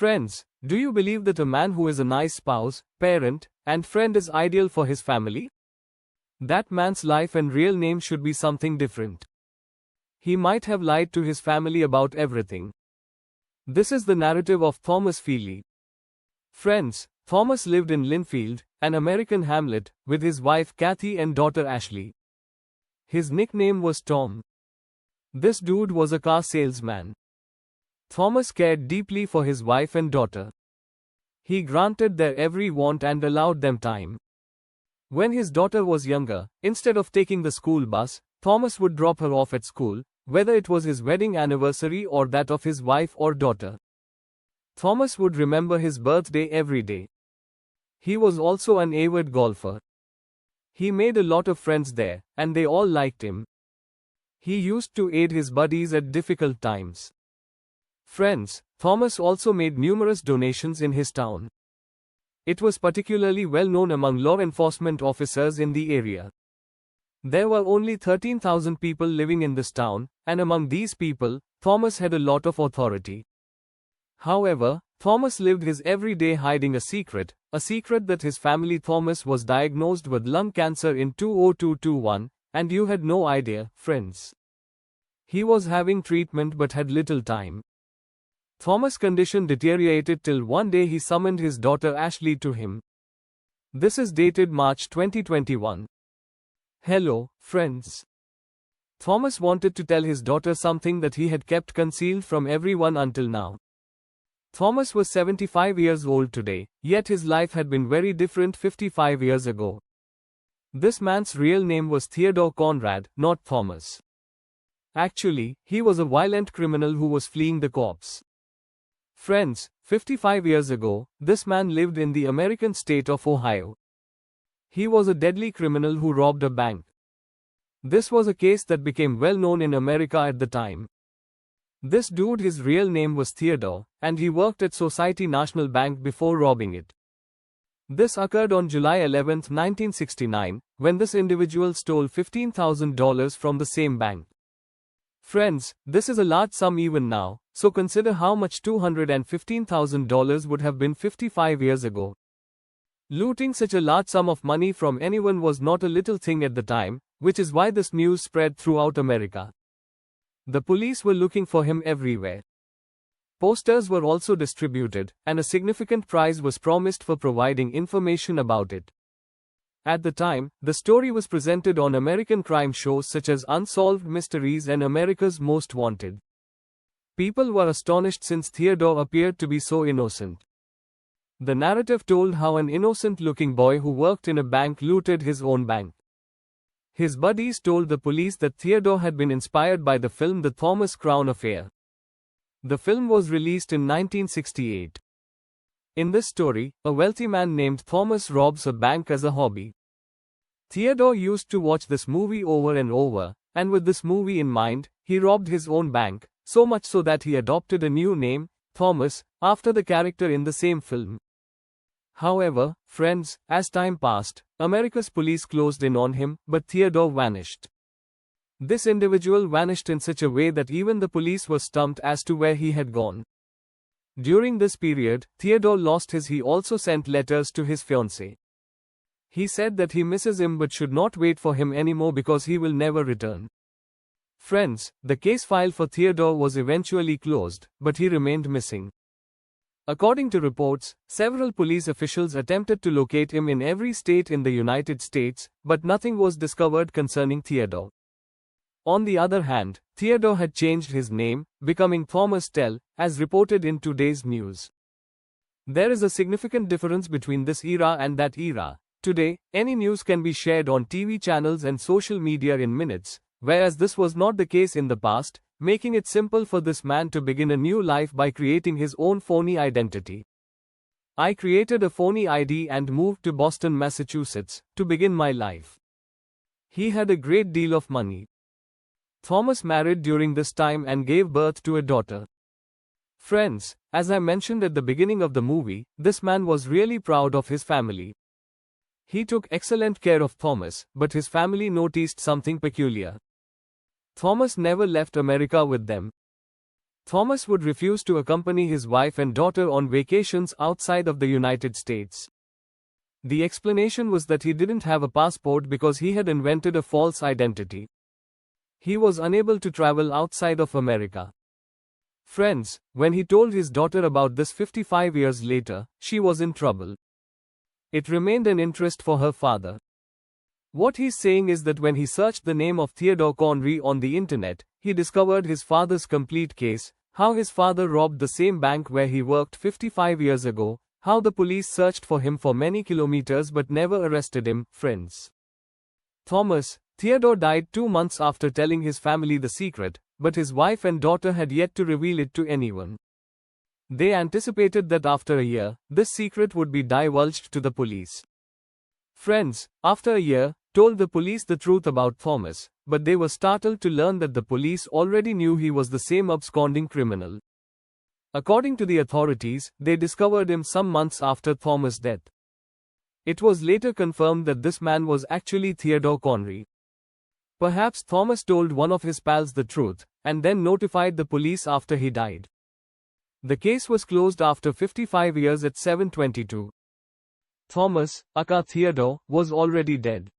Friends, do you believe that a man who is a nice spouse, parent, and friend is ideal for his family? That man's life and real name should be something different. He might have lied to his family about everything. This is the narrative of Thomas Feely. Friends, Thomas lived in Linfield, an American hamlet, with his wife Kathy and daughter Ashley. His nickname was Tom. This dude was a car salesman. Thomas cared deeply for his wife and daughter. He granted their every want and allowed them time. When his daughter was younger, instead of taking the school bus, Thomas would drop her off at school, whether it was his wedding anniversary or that of his wife or daughter. Thomas would remember his birthday every day. He was also an avid golfer. He made a lot of friends there, and they all liked him. He used to aid his buddies at difficult times. Friends, Thomas also made numerous donations in his town. It was particularly well known among law enforcement officers in the area. There were only 13,000 people living in this town, and among these people, Thomas had a lot of authority. However, Thomas lived his every day hiding a secret that his family. Thomas was diagnosed with lung cancer in 2021, and you had no idea, friends. He was having treatment but had little time. Thomas' condition deteriorated till one day he summoned his daughter Ashley to him. This is dated March 2021. Hello, friends. Thomas wanted to tell his daughter something that he had kept concealed from everyone until now. Thomas was 75 years old today, yet his life had been very different 55 years ago. This man's real name was Theodore Conrad, not Thomas. Actually, he was a violent criminal who was fleeing the cops. Friends, 55 years ago, this man lived in the American state of Ohio. He was a deadly criminal who robbed a bank. This was a case that became well known in America at the time. This dude, his real name was Theodore, and he worked at Society National Bank before robbing it. This occurred on July 11, 1969, when this individual stole $15,000 from the same bank. Friends, this is a large sum even now, so consider how much $215,000 would have been 55 years ago. Looting such a large sum of money from anyone was not a little thing at the time, which is why this news spread throughout America. The police were looking for him everywhere. Posters were also distributed, and a significant prize was promised for providing information about it. At the time, the story was presented on American crime shows such as Unsolved Mysteries and America's Most Wanted. People were astonished since Theodore appeared to be so innocent. The narrative told how an innocent-looking boy who worked in a bank looted his own bank. His buddies told the police that Theodore had been inspired by the film The Thomas Crown Affair. The film was released in 1968. In this story, a wealthy man named Thomas robs a bank as a hobby. Theodore used to watch this movie over and over, and with this movie in mind, he robbed his own bank, so much so that he adopted a new name, Thomas, after the character in the same film. However, friends, as time passed, America's police closed in on him, but Theodore vanished. This individual vanished in such a way that even the police were stumped as to where he had gone. During this period, Theodore lost his. He also sent letters to his fiancée. He said that he misses him but should not wait for him anymore because he will never return. Friends, the case file for Theodore was eventually closed, but he remained missing. According to reports, several police officials attempted to locate him in every state in the United States, but nothing was discovered concerning Theodore. On the other hand, Theodore had changed his name, becoming Thomas Tell, as reported in today's news. There is a significant difference between this era and that era. Today, any news can be shared on TV channels and social media in minutes, whereas this was not the case in the past, making it simple for this man to begin a new life by creating his own phony identity. I created a phony ID and moved to Boston, Massachusetts, to begin my life. He had a great deal of money. Thomas married during this time and gave birth to a daughter. Friends, as I mentioned at the beginning of the movie, this man was really proud of his family. He took excellent care of Thomas, but his family noticed something peculiar. Thomas never left America with them. Thomas would refuse to accompany his wife and daughter on vacations outside of the United States. The explanation was that he didn't have a passport because he had invented a false identity. He was unable to travel outside of America. Friends, when he told his daughter about this 55 years later, she was in trouble. It remained an interest for her father. What he's saying is that when he searched the name of Theodore Conry on the internet, he discovered his father's complete case, how his father robbed the same bank where he worked 55 years ago, how the police searched for him for many kilometers but never arrested him. Friends. Theodore died 2 months after telling his family the secret, but his wife and daughter had yet to reveal it to anyone. They anticipated that after a year, this secret would be divulged to the police. Friends, after a year, told the police the truth about Thomas, but they were startled to learn that the police already knew he was the same absconding criminal. According to the authorities, they discovered him some months after Thomas' death. It was later confirmed that this man was actually Theodore Conry. Perhaps Thomas told one of his pals the truth, and then notified the police after he died. The case was closed after 55 years at 722. Thomas, aka Theodore, was already dead.